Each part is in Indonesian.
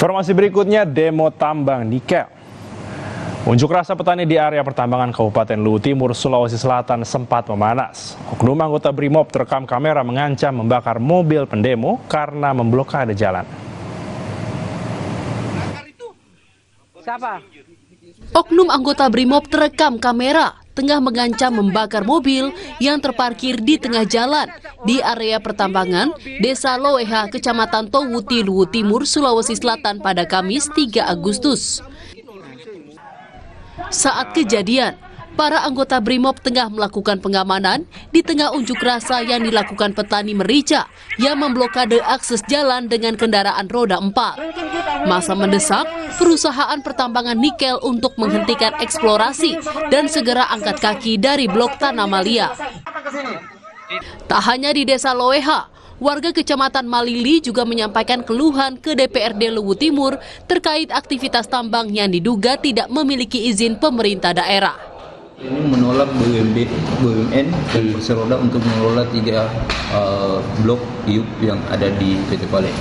Informasi berikutnya, demo tambang nikel. Unjuk rasa petani di area pertambangan Kabupaten Luwu Timur, Sulawesi Selatan sempat memanas. Oknum anggota BRIMOB terekam kamera mengancam membakar mobil pendemo karena memblokade jalan. Siapa? Oknum anggota BRIMOB terekam kamera tengah mengancam membakar mobil yang terparkir di tengah jalan di area pertambangan Desa Loeha, Kecamatan Towuti, Luwu Timur, Sulawesi Selatan pada Kamis 3 Agustus. Saat kejadian, para anggota BRIMOB tengah melakukan pengamanan di tengah unjuk rasa yang dilakukan petani merica yang memblokade akses jalan dengan kendaraan roda 4. Masa mendesak perusahaan pertambangan nikel untuk menghentikan eksplorasi dan segera angkat kaki dari blok tanah Malia. Tak hanya di Desa Loeha, warga Kecamatan Malili juga menyampaikan keluhan ke DPRD Luwu Timur terkait aktivitas tambang yang diduga tidak memiliki izin pemerintah daerah. Ini menolak BUMN dan Perseroda untuk mengelola 3 blok IUP yang ada di PT Pale,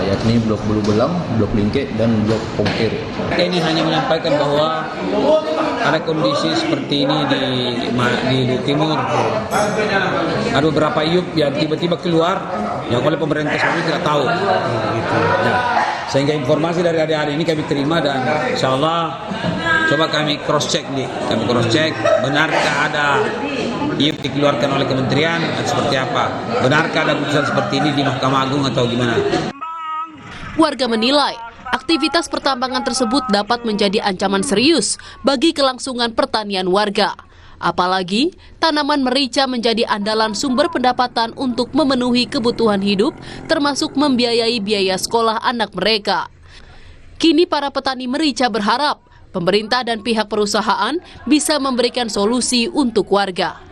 yakni blok Bulu Belang, blok Lingke, dan blok Pongkir. Ini hanya menyampaikan bahwa ada kondisi seperti ini di Luwu Timur. Ada beberapa IUP yang tiba-tiba keluar yang oleh pemerintah sendiri tidak tahu. Ya. Sehingga informasi dari hari-hari ini kami terima dan insya Allah coba kami cross check benarkah ada IUP dikeluarkan oleh kementerian dan seperti apa, benarkah ada putusan seperti ini di Mahkamah Agung atau gimana. Warga menilai aktivitas pertambangan tersebut dapat menjadi ancaman serius bagi kelangsungan pertanian warga. Apalagi tanaman merica menjadi andalan sumber pendapatan untuk memenuhi kebutuhan hidup, termasuk membiayai biaya sekolah anak mereka. Kini para petani merica berharap pemerintah dan pihak perusahaan bisa memberikan solusi untuk warga.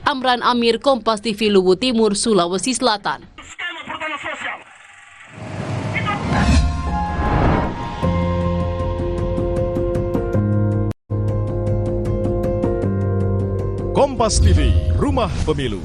Amran Amir, Kompas TV, Luwu Timur, Sulawesi Selatan. Kompas TV, Rumah Pemilu.